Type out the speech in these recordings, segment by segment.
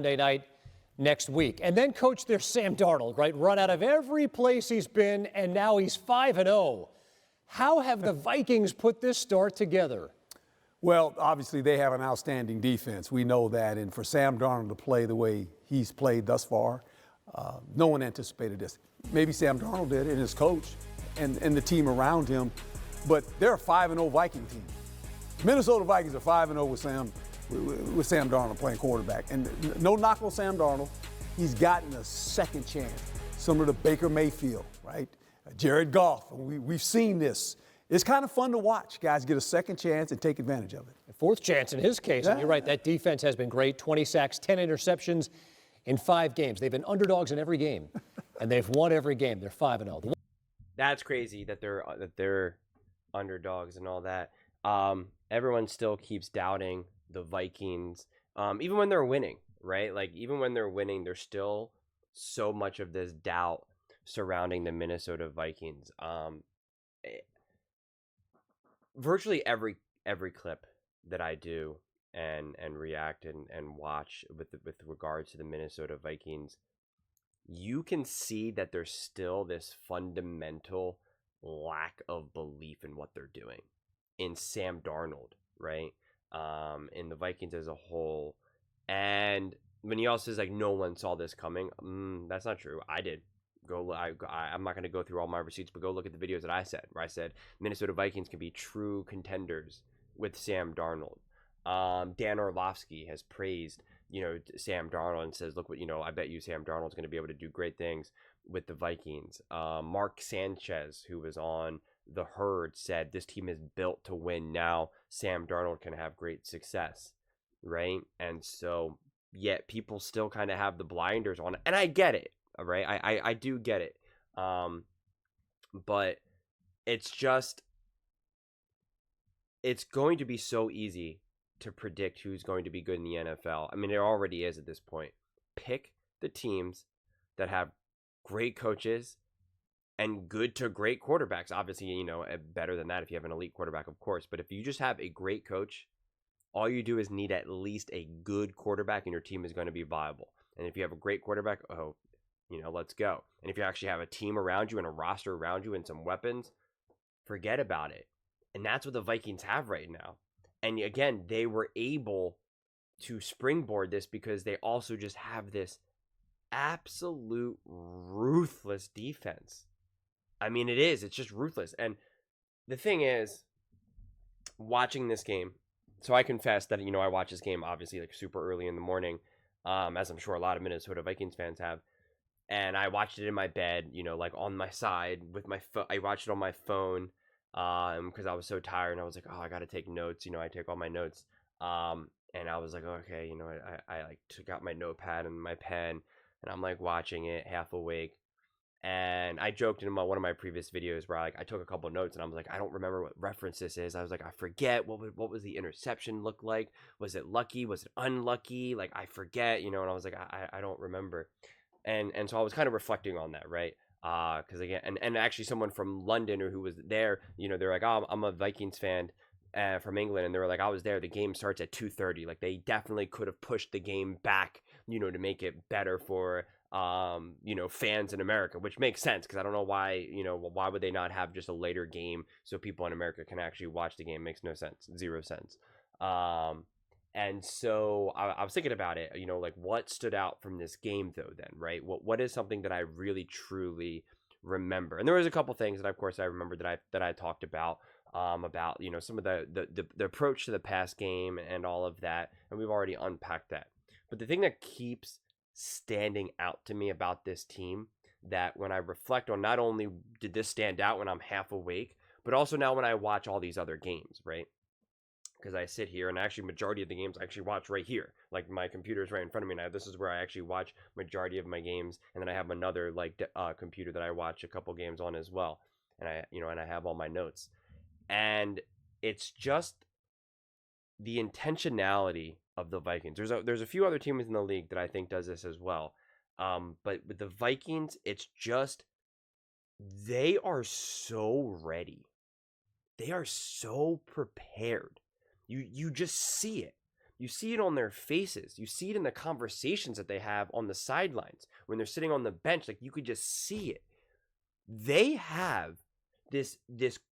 Monday night next week. And then coach their Sam Darnold, right? Run out of every place he's been, and now he's 5-0. How have the Vikings put this start together? Well, obviously they have an outstanding defense. We know that. And for Sam Darnold to play the way he's played thus far, no one anticipated this. Maybe Sam Darnold did and his coach and the team around him. But they're a 5-0 Viking team. Minnesota Vikings are 5-0 with Sam Darnold playing quarterback. And no knock on Sam Darnold. He's gotten a second chance, similar to Baker Mayfield, right? Jared Goff. We've seen this. It's kind of fun to watch guys get a second chance and take advantage of it. A fourth chance in his case. Yeah. And you're right, that defense has been great. 20 sacks, 10 interceptions in 5 games. They've been underdogs in every game, and ththey've won every game. They're 5-0. That's crazy that they're underdogs and all that. Everyone still keeps doubting the Vikings, even when they're winning, right? Like, even when they're winning, there's still so much of this doubt surrounding the Minnesota Vikings. Virtually every clip that I do and react and watch with regards to the Minnesota Vikings, you can see that there's still this fundamental lack of belief in what they're doing, in Sam Darnold, right? In the Vikings as a whole. And when he also says, like, no one saw this coming, that's not true. I did. I'm not going to go through all my receipts, but go look at the videos that I said, where I said Minnesota Vikings can be true contenders with Sam Darnold. Dan Orlovsky has praised, Sam Darnold and says, look what, I bet you Sam Darnold's going to be able to do great things with the Vikings. Mark Sanchez, who was on The Herd, said this team is built to win. Now Sam Darnold can have great success, right? And so, yet people still kind of have the blinders on, and I get it. All right, I do get it, but it's going to be so easy to predict who's going to be good in the NFL. I mean, it already is at this point. Pick the teams that have great coaches and good to great quarterbacks. Obviously, better than that if you have an elite quarterback, of course. But if you just have a great coach, all you do is need at least a good quarterback, and your team is going to be viable. And if you have a great quarterback, let's go. And if you actually have a team around you and a roster around you and some weapons, forget about it. And that's what the Vikings have right now. And again, they were able to springboard this because they also just have this absolute ruthless defense. I mean, it's just ruthless. And the thing is, watching this game, so I confess that, I watch this game obviously like super early in the morning, as I'm sure a lot of Minnesota Vikings fans have. And I watched it in my bed, like on my side with my phone. I watched it on my phone because I was so tired, and I was like, oh, I got to take notes. I take all my notes. And I was like, okay, I like took out my notepad and my pen, and I'm like watching it half awake. And I joked in one of my previous videos where I took a couple of notes, and I was like, I don't remember what reference this is. I was like, I forget what was the interception look like? Was it lucky? Was it unlucky? Like, I forget, and I was like, I don't remember. And so I was kind of reflecting on that, right? Because again, and actually someone from London or who was there, they're like, oh, I'm a Vikings fan from England, and they were like, I was there. The game starts at 2:30. Like, they definitely could have pushed the game back, to make it better for fans in America, which makes sense because I don't know why, why would they not have just a later game so people in America can actually watch the game? Makes no sense, 0 sense. And so I was thinking about it, like what stood out from this game though then, right? What is something that I really truly remember? And there was a couple things that of course I remember that I talked about some of the approach to the pass game and all of that, and we've already unpacked that. But the thing that keeps standing out to me about this team, that when I reflect on, not only did this stand out when I'm half awake, but also now when I watch all these other games, right? Because I sit here, and actually majority of the games I actually watch right here. Like, my computer is right in front of me now. This is where I actually watch majority of my games, and then I have another computer that I watch a couple games on as well. And I have all my notes. And it's just the intentionality of the Vikings. There's a few other teams in the league that I think does this as well. But with the Vikings, it's just they are so ready. They are so prepared. You just see it. You see it on their faces. You see it in the conversations that they have on the sidelines when they're sitting on the bench. Like, you could just see it. They have this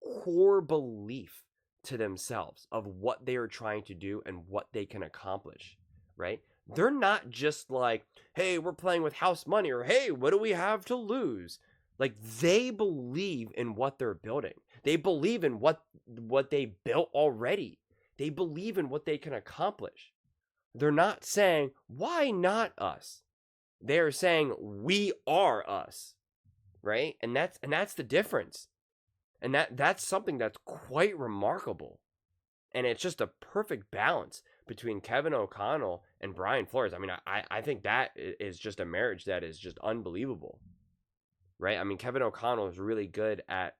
core belief to themselves of what they are trying to do and what they can accomplish, right? They're not just like, hey, we're playing with house money, or hey, what do we have to lose? Like, they believe in what they're building. They believe in what they built already. They believe in what they can accomplish. They're not saying, why not us? They're saying, we are us, right? And that's the difference. And that's something that's quite remarkable. And it's just a perfect balance between Kevin O'Connell and Brian Flores. I mean, I think that is just a marriage that is just unbelievable, right? I mean, Kevin O'Connell is really good at,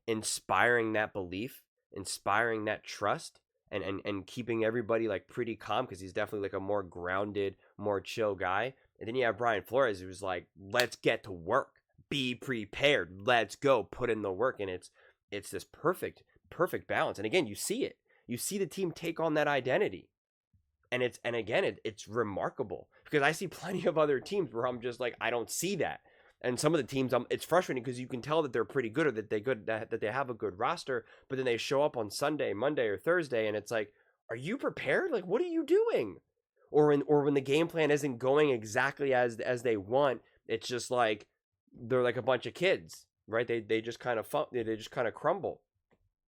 inspiring that belief, inspiring that trust, and keeping everybody like pretty calm, because he's definitely like a more grounded, more chill guy. And then you have Brian Flores, who's like, let's get to work, be prepared, let's go, put in the work. And it's this perfect balance. And again, you see it. You see the team take on that identity. And it's remarkable, because I see plenty of other teams where I'm just like, I don't see that. And some of the teams, it's frustrating because you can tell that they're pretty good, or that they have a good roster, but then they show up on Sunday, Monday, or Thursday, and it's like, are you prepared? Like, what are you doing? Or when the game plan isn't going exactly as they want, it's just like they're like a bunch of kids, right? They just kind of crumble.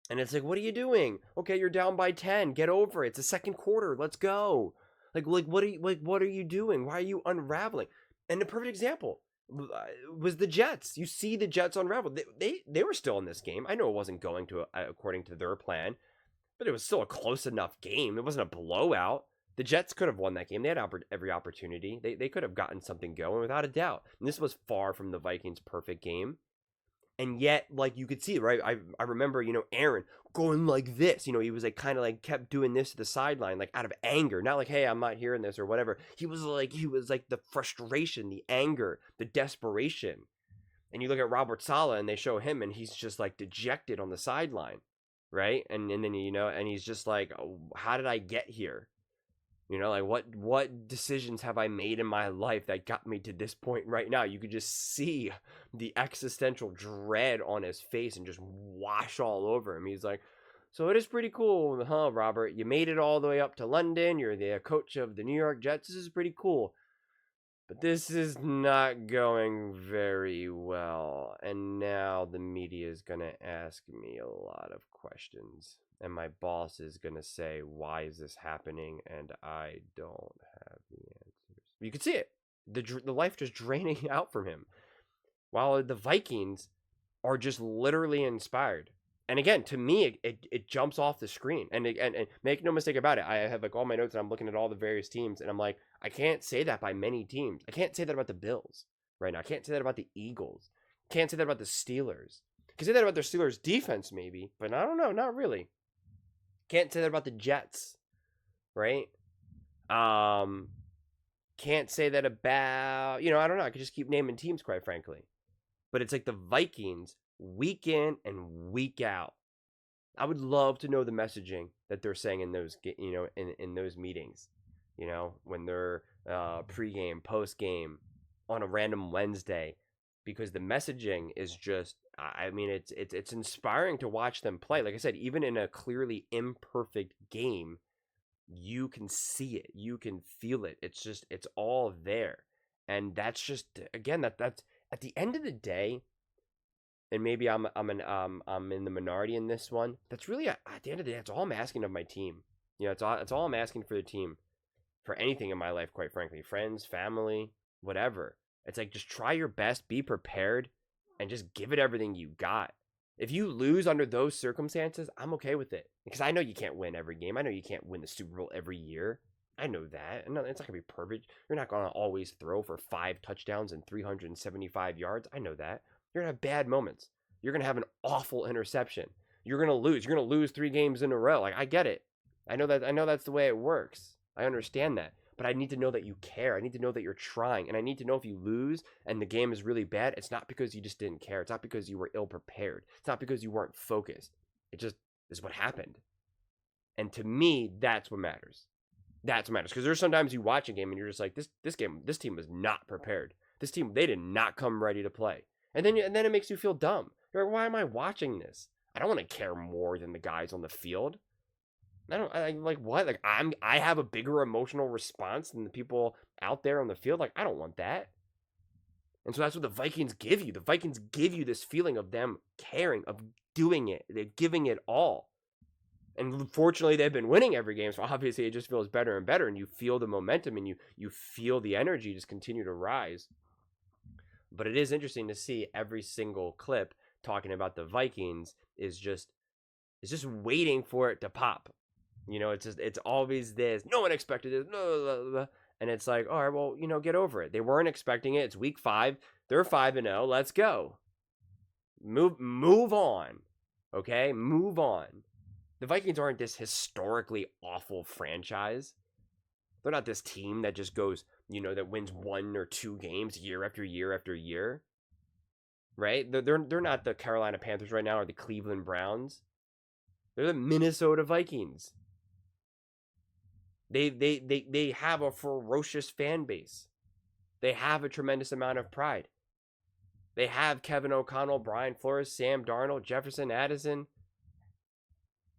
And it's like, what are you doing? Okay, you're down by 10. Get over it. It's the second quarter. Let's go. Like what are you doing? Why are you unraveling? And the perfect example was the Jets. You see the Jets unravel. They were still in this game. I know it wasn't going to according to their plan, but it was still a close enough game. It wasn't a blowout. The Jets could have won that game. They had every opportunity. They could have gotten something going without a doubt. And this was far from the Vikings' perfect game. And yet, like, you could see, right? I remember, Aaron going like this. He was like kind of like kept doing this to the sideline, like out of anger. Not like, hey, I'm not hearing this or whatever. He was like the frustration, the anger, the desperation. And you look at Robert Saleh and they show him and he's just like dejected on the sideline, right? And then, and he's just like, oh, how did I get here? Like what decisions have I made in my life that got me to this point right now? You could just see the existential dread on his face and just wash all over him. He's like, so it is pretty cool, huh, Robert? You made it all the way up to London. You're the coach of the New York Jets. This is pretty cool. But this is not going very well. And now the media is going to ask me a lot of questions. And my boss is going to say, why is this happening? And I don't have the answers. You can see it. The life just draining out from him. While the Vikings are just literally inspired. And again, to me, it jumps off the screen. And make no mistake about it. I have like all my notes and I'm looking at all the various teams. And I'm like, I can't say that by many teams. I can't say that about the Bills right now. I can't say that about the Eagles. I can't say that about the Steelers. I can say that about their Steelers defense maybe. But I don't know. Not really. Can't say that about the Jets, right? Can't say that about, I don't know. I could just keep naming teams, quite frankly. But it's like the Vikings, week in and week out. I would love to know the messaging that they're saying in those, in those meetings. When they're pregame, postgame, on a random Wednesday. Because the messaging is just, I mean, it's inspiring to watch them play. Like I said, even in a clearly imperfect game, you can see it, you can feel it. It's all there, and that's just, again, that's at the end of the day. And maybe I'm in the minority in this one. That's really at the end of the day, that's all I'm asking of my team. It's all I'm asking for the team, for anything in my life, quite frankly, friends, family, whatever. It's like, just try your best, be prepared, and just give it everything you got. If you lose under those circumstances, I'm okay with it. Because I know you can't win every game. I know you can't win the Super Bowl every year. I know that. And it's not going to be perfect. You're not going to always throw for 5 touchdowns and 375 yards. I know that. You're going to have bad moments. You're going to have an awful interception. You're going to lose. You're going to lose 3 games in a row. Like, I get it. I know that's the way it works. I understand that. But I need to know that you care. I need to know that you're trying. And I need to know if you lose and the game is really bad, it's not because you just didn't care. It's not because you were ill prepared. It's not because you weren't focused. It just is what happened. And to me, that's what matters. That's what matters. Because there's sometimes you watch a game and you're just like, this team was not prepared. This team, they did not come ready to play. And then it makes you feel dumb. You're like, why am I watching this? I don't want to care more than the guys on the field. I like what? Like I have a bigger emotional response than the people out there on the field. Like I don't want that. And so that's what the Vikings give you. The Vikings give you this feeling of them caring, of doing it. They're giving it all. And fortunately, they've been winning every game. So obviously, it just feels better and better. And you feel the momentum and you feel the energy just continue to rise. But it is interesting to see every single clip talking about the Vikings is just waiting for it to pop. You know, it's always this. No one expected this. Blah, blah, blah. And it's like, all right, well, get over it. They weren't expecting it. It's week 5. They're 5-0. Let's go. Move on. Okay? Move on. The Vikings aren't this historically awful franchise. They're not this team that just goes, that wins 1 or 2 games year after year after year. Right? They're not the Carolina Panthers right now or the Cleveland Browns. They're the Minnesota Vikings. They have a ferocious fan base. They have a tremendous amount of pride. They have Kevin O'Connell, Brian Flores, Sam Darnold, Jefferson Addison,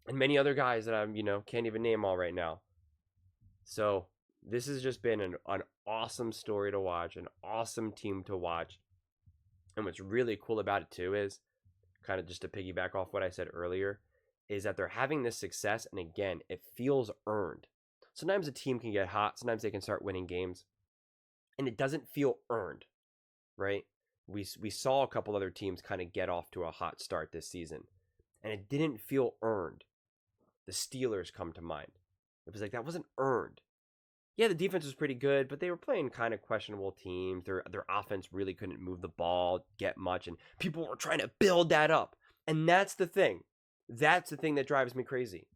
and many other guys that I can't even name all right now. So this has just been an awesome story to watch, an awesome team to watch. And what's really cool about it too is, kind of just to piggyback off what I said earlier, is that they're having this success, and again, it feels earned. Sometimes a team can get hot, sometimes they can start winning games, and it doesn't feel earned, right? We saw a couple other teams kind of get off to a hot start this season, and it didn't feel earned. The Steelers come to mind. It was like, that wasn't earned. Yeah, the defense was pretty good, but they were playing kind of questionable teams. Their offense really couldn't move the ball, get much, and people were trying to build that up. And that's the thing. That's the thing that drives me crazy.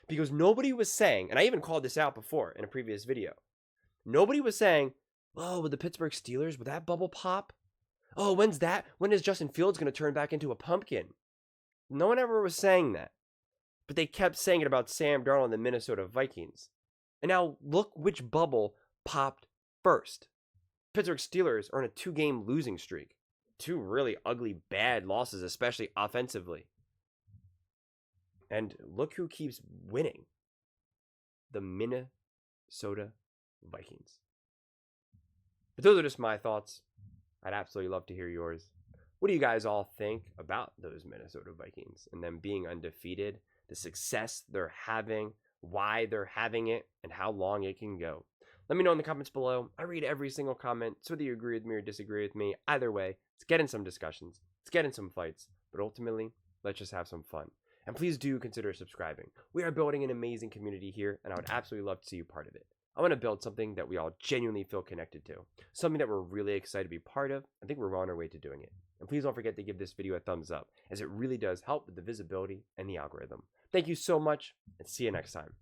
Because nobody was saying, and I even called this out before in a previous video, nobody was saying, oh, with the Pittsburgh Steelers, would that bubble pop? Oh, when is Justin Fields going to turn back into a pumpkin? No one ever was saying that. But they kept saying it about Sam Darnold and the Minnesota Vikings. And now look which bubble popped first. Pittsburgh Steelers are on a 2-game losing streak. 2 really ugly, bad losses, especially offensively. And look who keeps winning. The Minnesota Vikings. But those are just my thoughts. I'd absolutely love to hear yours. What do you guys all think about those Minnesota Vikings and them being undefeated, the success they're having, why they're having it, and how long it can go? Let me know in the comments below. I read every single comment, so whether you agree with me or disagree with me, either way, let's get in some discussions, let's get in some fights, but ultimately, let's just have some fun. And please do consider subscribing. We are building an amazing community here, and I would absolutely love to see you part of it. I want to build something that we all genuinely feel connected to, something that we're really excited to be part of. I think we're on our way to doing it. And please don't forget to give this video a thumbs up, as it really does help with the visibility and the algorithm. Thank you so much, and see you next time.